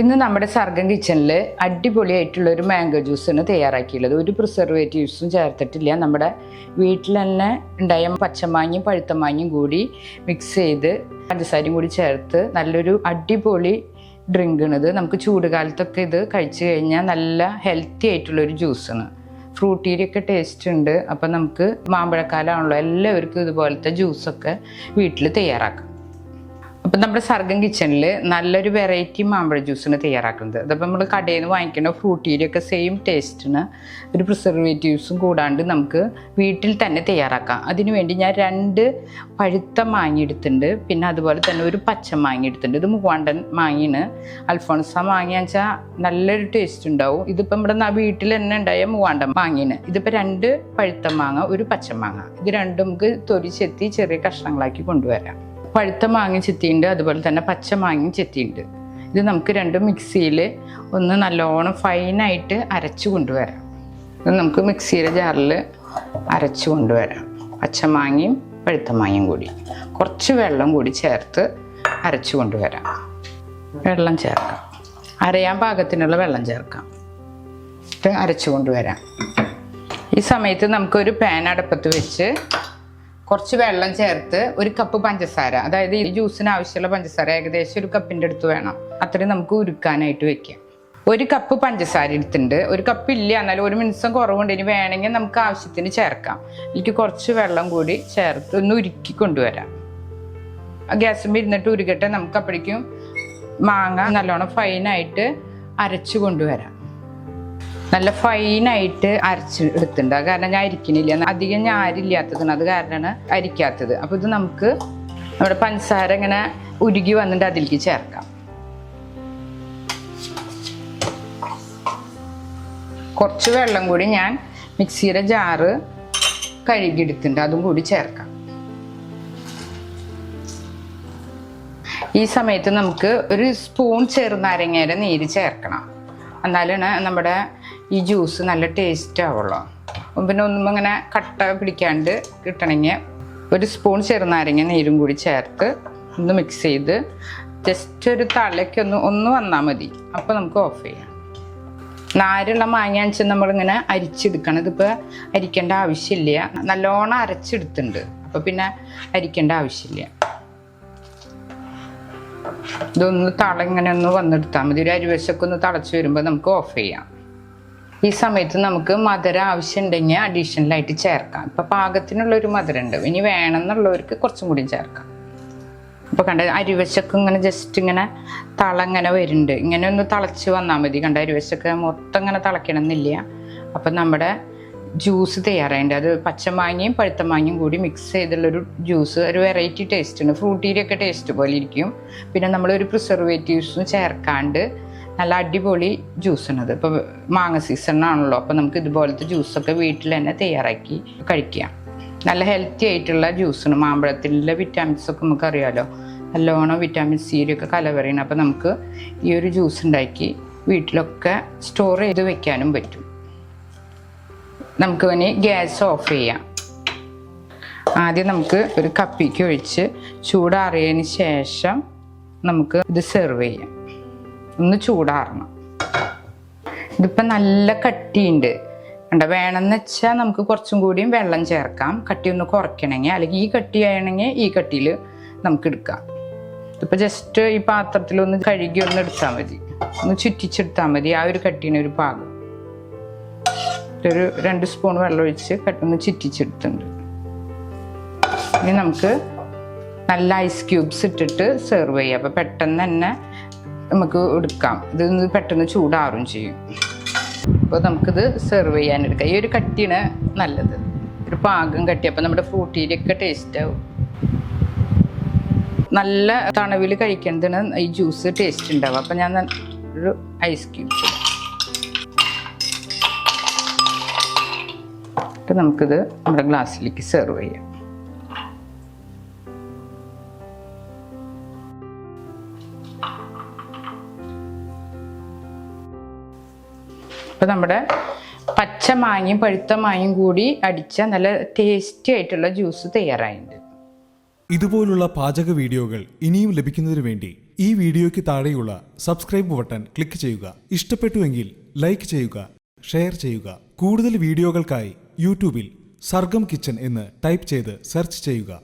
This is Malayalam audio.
ഇന്ന് നമ്മുടെ സർഗം കിച്ചണിൽ അടിപൊളിയായിട്ടുള്ള ഒരു മാംഗോ ജ്യൂസാണ് തയ്യാറാക്കിയുള്ളത്. ഒരു പ്രിസർവേറ്റീവ്സും ചേർത്തിട്ടില്ല. നമ്മുടെ വീട്ടിൽ തന്നെ ഉണ്ടായ പച്ചമാങ്ങയും പഴുത്തമാങ്ങയും കൂടി മിക്സ് ചെയ്ത് പഞ്ചസാരയും കൂടി ചേർത്ത് നല്ലൊരു അടിപൊളി ഡ്രിങ്കാണിത്. നമുക്ക് ചൂടുകാലത്തൊക്കെ ഇത് കഴിച്ചു കഴിഞ്ഞാൽ നല്ല ഹെൽത്തി ആയിട്ടുള്ളൊരു ജ്യൂസാണ്. ഫ്രൂട്ടിയിലൊക്കെ ടേസ്റ്റ് ഉണ്ട്. അപ്പം നമുക്ക് മാമ്പഴക്കാലമാണല്ലോ, എല്ലാവർക്കും ഇതുപോലത്തെ ജ്യൂസൊക്കെ വീട്ടിൽ തയ്യാറാക്കാം. അപ്പം നമ്മുടെ സർഗം കിച്ചണിൽ നല്ലൊരു വെറൈറ്റി മാമ്പഴ ജ്യൂസാണ് തയ്യാറാക്കുന്നത്. അതപ്പോൾ നമ്മൾ കടയിൽ നിന്ന് വാങ്ങിക്കുന്ന ഫ്രൂട്ടിയിലൊക്കെ സെയിം ടേസ്റ്റിന് ഒരു പ്രിസർവേറ്റീവ്സും കൂടാണ്ട് നമുക്ക് വീട്ടിൽ തന്നെ തയ്യാറാക്കാം. അതിനുവേണ്ടി ഞാൻ 2 പഴുത്ത മാങ്ങ എടുത്തിട്ടുണ്ട്. പിന്നെ അതുപോലെ തന്നെ ഒരു പച്ച മാങ്ങ എടുത്തിട്ടുണ്ട്. ഇത് മൂവാണ്ടൻ മാങ്ങയാണ്. അൽഫോൺസ മാങ്ങയാന്ന് വെച്ചാൽ നല്ലൊരു ടേസ്റ്റ് ഉണ്ടാവും. ഇതിപ്പോൾ നമ്മുടെ വീട്ടിൽ തന്നെ ഉണ്ടായ മൂവാണ്ടൻ മാങ്ങയാണ്. ഇതിപ്പോൾ 2 പഴുത്ത മാങ്ങ, ഒരു പച്ചമാങ്ങ, ഇത് രണ്ടും നമുക്ക് തൊലിച്ചെത്തി ചെറിയ കഷ്ണങ്ങളാക്കി കൊണ്ടുവരാം. പഴുത്ത മാങ്ങ ചെത്തിയുണ്ട്, അതുപോലെ തന്നെ പച്ച മാങ്ങയും ചെത്തിയുണ്ട്. ഇത് നമുക്ക് രണ്ടും മിക്സിയിൽ ഒന്ന് നല്ലോണം ഫൈനായിട്ട് അരച്ചു കൊണ്ടുവരാം. ഇത് നമുക്ക് മിക്സിയുടെ ജാറിൽ അരച്ചു കൊണ്ടുവരാം. പച്ചമാങ്ങയും പഴുത്ത മാങ്ങയും കൂടി കുറച്ച് വെള്ളം കൂടി ചേർത്ത് അരച്ചു കൊണ്ടുവരാം. വെള്ളം ചേർക്കാം, അരയാൻ പാകത്തിനുള്ള വെള്ളം ചേർക്കാം. ഇത് അരച്ചു കൊണ്ടുവരാം. ഈ സമയത്ത് നമുക്കൊരു പാൻ അടുപ്പത്ത് വെച്ച് കുറച്ച് വെള്ളം ചേർത്ത് 1 കപ്പ് പഞ്ചസാര, അതായത് ഈ ജ്യൂസിന് ആവശ്യമുള്ള പഞ്ചസാര ഏകദേശം 1 കപ്പിൻ്റെ അടുത്ത് വേണം, അത്രയും നമുക്ക് ഉരുക്കാനായിട്ട് വെക്കാം. 1 കപ്പ് പഞ്ചസാര എടുത്തിട്ടുണ്ട്. 1 കപ്പ് ഇല്ല, എന്നാലും 1 മിനിസം കുറവുണ്ട്. ഇനി വേണമെങ്കിൽ നമുക്ക് ആവശ്യത്തിന് ചേർക്കാം. എനിക്ക് കുറച്ച് വെള്ളം കൂടി ചേർത്ത് ഒന്ന് ഉരുക്കി കൊണ്ടുവരാം. ഗ്യാസും ഇരുന്നിട്ട് ഉരുകട്ടെ. നമുക്ക് അപ്പോഴേക്കും മാങ്ങ നല്ലോണം ഫൈനായിട്ട് അരച്ചു കൊണ്ടുവരാം. നല്ല ഫൈനായിട്ട് അരച്ച് എടുത്തിട്ടുണ്ട്. അത് കാരണം ഞാൻ അരിക്കണില്ല, അധികം ഞാൻ അരില്ലാത്തതാണ്, അത് കാരണമാണ് അരിക്കാത്തത്. അപ്പോൾ ഇത് നമുക്ക് നമ്മുടെ പഞ്ചസാര ഇങ്ങനെ ഉരുകി വന്നിട്ട് അതിലേക്ക് ചേർക്കാം. കുറച്ച് വെള്ളം കൂടി ഞാൻ മിക്സിയുടെ ജാറ് കഴുകിയെടുത്തിട്ടുണ്ട്, അതും കൂടി ചേർക്കാം. ഈ സമയത്ത് നമുക്ക് 1 സ്പൂൺ ചെറുനാരങ്ങയുടെ നീര് ചേർക്കണം. എന്നാലാണ് നമ്മുടെ ഈ ജ്യൂസ് നല്ല ടേസ്റ്റ് ആവുള്ളൂ. പിന്നെ ഒന്നും ഇങ്ങനെ കട്ട പിടിക്കാണ്ട് കിട്ടണമെങ്കിൽ 1 സ്പൂൺ ചെറുനാരങ്ങ നീരും കൂടി ചേർത്ത് ഒന്ന് മിക്സ് ചെയ്ത് ജസ്റ്റ് ഒരു ഒന്ന് വന്നാൽ മതി. അപ്പോൾ നമുക്ക് ഓഫ് ചെയ്യാം. നാരുള്ള മാങ്ങ വെച്ചാൽ നമ്മളിങ്ങനെ അരിച്ചെടുക്കണം. ഇതിപ്പോൾ അരിക്കേണ്ട ആവശ്യമില്ല, നല്ലോണം അരച്ചെടുത്തിട്ടുണ്ട്. അപ്പോൾ പിന്നെ അരിക്കേണ്ട ആവശ്യമില്ല. ഇതൊന്ന് ഇങ്ങനെ ഒന്ന് വന്നെടുത്താൽ മതി. ഒരു അരിവശമൊക്കെ ഒന്ന് തിളച്ച് വരുമ്പോൾ നമുക്ക് ഓഫ് ചെയ്യാം. ഈ സമയത്ത് നമുക്ക് മധുരം ആവശ്യമുണ്ടെങ്കിൽ അഡീഷണലായിട്ട് ചേർക്കാം. ഇപ്പം പാകത്തിനുള്ളൊരു മധുരം ഉണ്ട്. ഇനി വേണമെന്നുള്ളവർക്ക് കുറച്ചും കൂടി ചേർക്കാം. ഇപ്പോൾ കണ്ട അരിവശമൊക്കെ ഇങ്ങനെ ജസ്റ്റ് ഇങ്ങനെ ഇങ്ങനെ വരുന്നുണ്ട്. ഇങ്ങനെ ഒന്ന് തിളച്ച് വന്നാൽ മതി. കണ്ട അരിവശമൊക്കെ മൊത്തം ഇങ്ങനെ തിളയ്ക്കണമെന്നില്ല. അപ്പം നമ്മുടെ ജ്യൂസ് തയ്യാറായിട്ടുണ്ട്. അത് പച്ചമാങ്ങയും പഴുത്ത മാങ്ങയും കൂടി മിക്സ് ചെയ്തുള്ളൊരു ജ്യൂസ്. ഒരു വെറൈറ്റി ടേസ്റ്റാണ്. ഫ്രൂട്ടിയിലൊക്കെ ടേസ്റ്റ് പോലെ ഇരിക്കും. പിന്നെ നമ്മളൊരു പ്രിസർവേറ്റീവ്സും ചേർക്കാണ്ട് നല്ല അടിപൊളി ജ്യൂസാണത്. ഇപ്പോൾ മാങ്ങ സീസണാണല്ലോ, അപ്പോൾ നമുക്ക് ഇതുപോലത്തെ ജ്യൂസൊക്കെ വീട്ടിൽ തന്നെ തയ്യാറാക്കി കഴിക്കാം. നല്ല ഹെൽത്തി ആയിട്ടുള്ള ജ്യൂസാണ്. മാമ്പഴത്തിലുള്ള വിറ്റാമിൻസൊക്കെ നമുക്കറിയാമല്ലോ, നല്ലോണം വിറ്റാമിൻ സിയിലൊക്കെ കലവറിയാണ്. അപ്പോൾ നമുക്ക് ഈ ഒരു ജ്യൂസ് ഉണ്ടാക്കി വീട്ടിലൊക്കെ സ്റ്റോർ ചെയ്ത് വെക്കാനും പറ്റും. നമുക്ക് ഇനി ഗ്യാസ് ഓഫ് ചെയ്യാം. ആദ്യം നമുക്ക് ഒരു കപ്പിക്ക് ഒഴിച്ച് ചൂടാറിയതിന് ശേഷം നമുക്ക് ഇത് സെർവ് ചെയ്യാം. ഒന്ന് ചൂടാറണം. ഇതിപ്പോൾ നല്ല കട്ടിയുണ്ട്. വേണമെന്ന് വെച്ചാൽ നമുക്ക് കുറച്ചും കൂടിയും വെള്ളം ചേർക്കാം, കട്ടി ഒന്ന് കുറയ്ക്കണമെങ്കിൽ. അല്ലെങ്കിൽ ഈ കട്ടി ആണെങ്കിൽ ഈ കട്ടിയിൽ നമുക്ക് എടുക്കാം. ഇതിപ്പോൾ ജസ്റ്റ് ഈ പാത്രത്തിലൊന്ന് കഴുകി ഒന്ന് എടുത്താൽ മതി, ഒന്ന് ചുറ്റിച്ചെടുത്താൽ മതി. ആ ഒരു കട്ടീനൊരു പാകം. ഒരു 2 സ്പൂൺ വെള്ളം ഒഴിച്ച് ഒന്ന് ചുറ്റിച്ചെടുത്തിട്ടുണ്ട്. ഇനി നമുക്ക് നല്ല ഐസ് ക്യൂബ്സ് ഇട്ടിട്ട് സെർവ് ചെയ്യാം. അപ്പോൾ പെട്ടെന്ന് തന്നെ നമുക്ക് എടുക്കാം. ഇത് പെട്ടെന്ന് ചൂടാറും ചെയ്യും. അപ്പോൾ നമുക്കിത് സെർവ് ചെയ്യാനെടുക്കാം. ഈ ഒരു കട്ടിയാണ് നല്ലത്, ഒരു പാകം കട്ടി. അപ്പോൾ നമ്മുടെ ഫ്രൂട്ടിയിലൊക്കെ ടേസ്റ്റ് ആവും. നല്ല തണവിൽ കഴിക്കുന്നതിന് ഈ ജ്യൂസ് ടേസ്റ്റ് ഉണ്ടാവും. അപ്പോൾ ഞാൻ ഒരു ഐസ് ക്യൂബ്സ് നമുക്കിത് നമ്മുടെ ഗ്ലാസ്സിലേക്ക് സെർവ് ചെയ്യാം. അപ്പോൾ നമ്മുടെ പച്ച മാങ്ങയും പഴുത്ത മാങ്ങയും കൂടി അടിച്ച നല്ല ടേസ്റ്റി ആയിട്ടുള്ള ജ്യൂസ് തയ്യാറായിട്ടുണ്ട്. ഇതുപോലുള്ള പാചക വീഡിയോകൾ ഇനിയും ലഭിക്കുന്നതിനു വേണ്ടി ഈ വീഡിയോയ്ക്ക് താഴെയുള്ള സബ്സ്ക്രൈബ് ബട്ടൺ ക്ലിക്ക് ചെയ്യുക. ഇഷ്ടപ്പെട്ടുവെങ്കിൽ ലൈക്ക് ചെയ്യുക, ഷെയർ ചെയ്യുക. കൂടുതൽ വീഡിയോകൾക്കായി യൂട്യൂബിൽ സർഗം കിച്ചൻ എന്ന് ടൈപ്പ് ചെയ്ത് സെർച്ച് ചെയ്യുക.